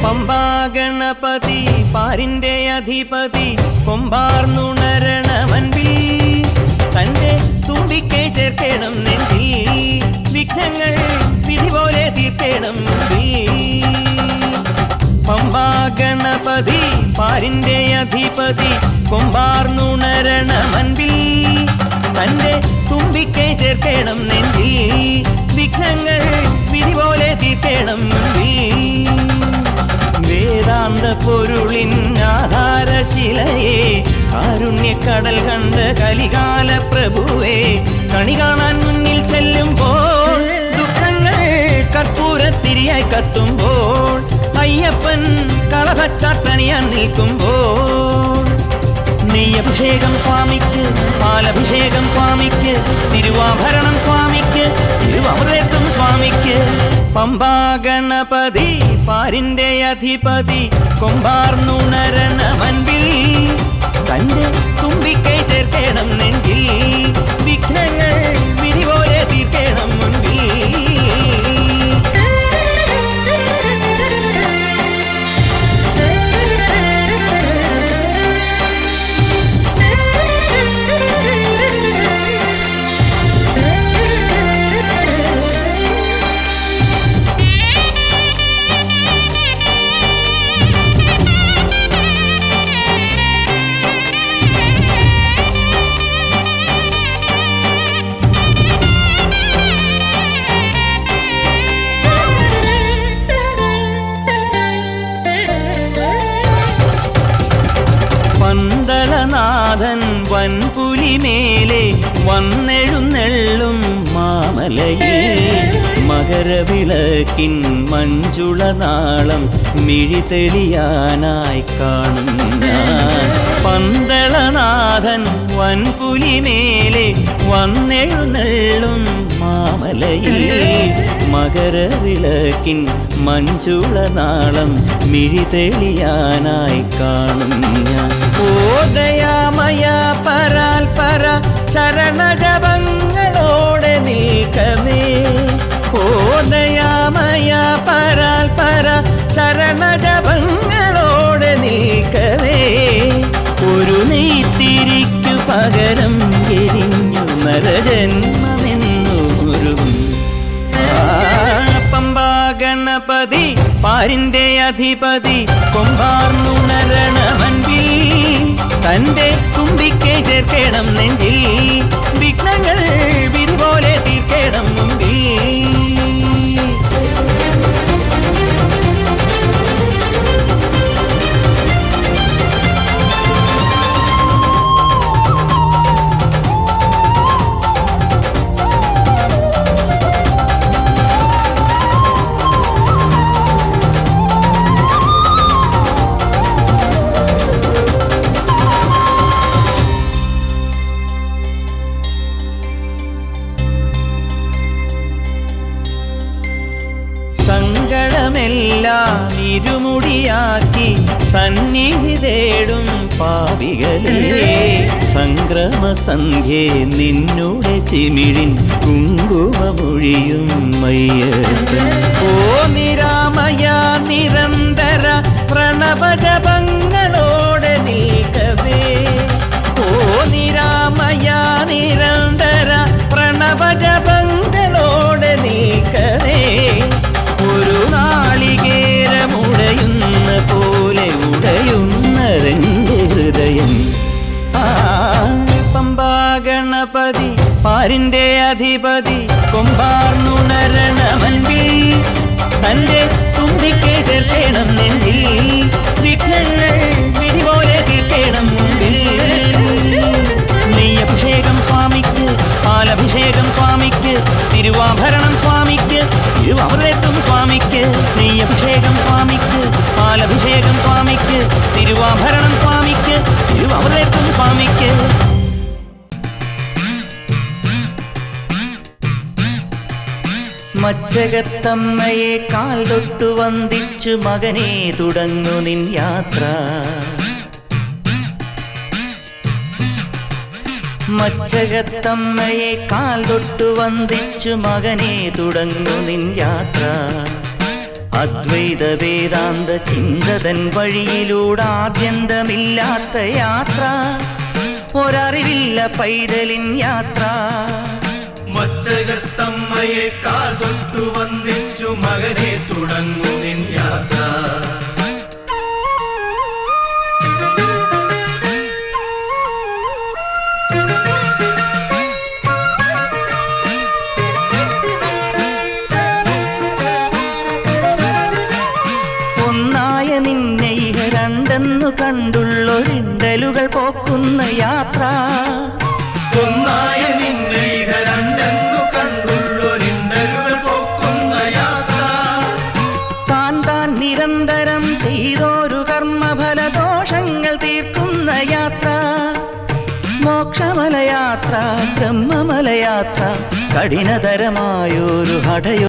പമ്പാ ഗണപതി പാരിന്റെ അധിപതി കൊമ്പാർന്നുണരണമൻപിൽ തന്റെ തുമ്പിക്കൈ ചേർക്കണം നെഞ്ചിൽ വിഘ്നങ്ങൾ വിധി പോലെ തീർക്കണം പമ്പാ ഗണപതി പാരിന്റെ അധിപതി കൊമ്പാർന്നുണരണമൻപിൽ തന്റെ തുമ്പിക്കൈ ചേർക്കണം നെഞ്ചിൽ വിഘ്നങ്ങൾ വിധി പോലെ തീർക്കണം വേദാന്ത പൊരുളിൻ ആധാരശിലയെ കാരുണ്യക്കടൽ കണ്ട കലികാല പ്രഭുവേ കണി കാണാൻ മുന്നിൽ ചെല്ലുമ്പോൾ ദുഃഖങ്ങൾ കർപ്പൂരത്തിരിയായി കത്തുമ്പോൾ അയ്യപ്പൻ കളഭച്ചാട്ടണിയാൻ നിൽക്കുമ്പോൾ നെയ്യഭിഷേകം സ്വാമിക്ക് പാലഭിഷേകം സ്വാമിക്ക് തിരുവാഭരണം സ്വാമിക്ക് തിരുവമൃതം സ്വാമിക്ക് പമ്പാ ഗണപതി പാരിന്റെ അധിപതി കൊമ്പാർന്നുണരണമൻപിൽ തന്റെ തുമ്പിക്കൈ ചേർക്കണം നെഞ്ചിൽ വിഘ്നങ്ങൾ വിധി പോലെ തീർക്കണം മുൻപിൽ പന്തളനാഥൻ വൻപുലിമേലെ വന്നെഴുന്നെള്ളും മാമലയിൽ മകരവിളക്കിൻ മഞ്ജുളനാളം മിഴിതെളിയാനായി കാണും ഞാൻ പന്തളനാഥൻ വൻപുലിമേലെ വന്നെഴുന്നെള്ളും മാമലയിൽ മകരവിളക്കിൻ മഞ്ജുളനാളം മിഴിതെളിയാനായി കാണും ഞാൻ ഓ ദയാമയ പരാൽപര ശരണജപങ്ങളോടെ നിൽക്കവേ ഓ ദയാമയ പരാൽപര ശരണജപങ്ങളോടെ നിൽക്കവേ ഒരു നെയ്ത്തിരിക്കു പകരം എരിഞ്ഞു നരജന്മമെന്നൂരും പമ്പാ ഗണപതി പാരിന്റെ അധിപതി കൊമ്പാർന്നുണരണമൻപിൽ തന്റെ തുമ്പിക്കൈ ചേർക്കണം നെഞ്ചിൽ വിഘ്നങ്ങൾ വിധി പോലെ തീർക്കണം മുമ്പിൽ സങ്കടമെല്ലാം ഇരുമുടിയാക്കി സന്നിധി തേടും പാപികളെ സംക്രമസന്ധ്യേ നിന്നുടെ ചിമിഴിൻ കുങ്കുമമൊഴിയും മയ്യപ്പൻ ഓ നിരാമയ നിരന്തര പ്രണവജപങ്ങളോടെ നീക്കവേ ഓ നിരാമയ നിരന്തര പ്രണവജപങ്ങളോടെ നീക്കവേ ഒരു നാളികേരമുടയുന്ന പോലെ ഉടയുന്ന രണ്ട് ഹൃദയം പമ്പാ ഗണപതി പാരിന്റെ അധിപതി കൊമ്പാർന്നുണരണമൻപിൽ തന്റെ തുമ്പിക്കൈ ചേർക്കണം നെഞ്ചിൽ വിഘ്നങ്ങൾ വിധി പോലെ തീർക്കണം മുമ്പിൽ നെയ്യഭിഷേകം സ്വാമിക്ക് പാലഭിഷേകം സ്വാമിക്ക് തിരുവാഭരണം സ്വാമിക്ക് തിരുവമൃതം സ്വാമിക്ക് നെയ്യഭിഷേകം സ്വാമിക്ക് പാലഭിഷേകം സ്വാമിക്ക് തിരുവാഭരണം സ്വാമിക്ക് തിരുവമൃതം സ്വാമിക്ക് മച്ചകത്തമ്മയെ കാൽ തൊട്ടു വന്ദിച്ചു മകനെ തുടങ്ങു നിൻ യാത്ര മച്ചകത്തമ്മയെ കാൽ തൊട്ടു വന്ദിച്ചു മകനെ തുടങ്ങു നിൻ യാത്ര അദ്വൈത വേദാന്ത ചിന്തതൻ വഴിയിലൂടാദ്യന്തമില്ലാത്ത യാത്ര, ഒരറിവില്ല പൈതലിൻ യാത്ര. മച്ചകത്തമ്മയെ കാൽ തൊട്ടു വന്ദിച്ചു മകനെ തുടങ്ങു നിൻ യാത്ര. ഒന്നായ നിന്നെ ഇഹ രണ്ടെന്നു കണ്ടുള്ളൊരിണ്ടലുകൾ പോക്കുന്ന യാത്ര. ഒന്നായ നിന്നെ ഇഹ രണ്ടെന്നു കണ്ടുള്ളൊരിണ്ടലുകൾ പോക്കുന്ന യാത്ര. താൻ താൻ നിരന്തരം ചെയ്തോരു കർമ്മഫലദോഷങ്ങൾ തീർക്കുന്ന യാത്ര. മോക്ഷമലയാത്ര, ബ്രഹ്മമലയാത്ര, കഠിനതരമായൊരു ഹഠയോ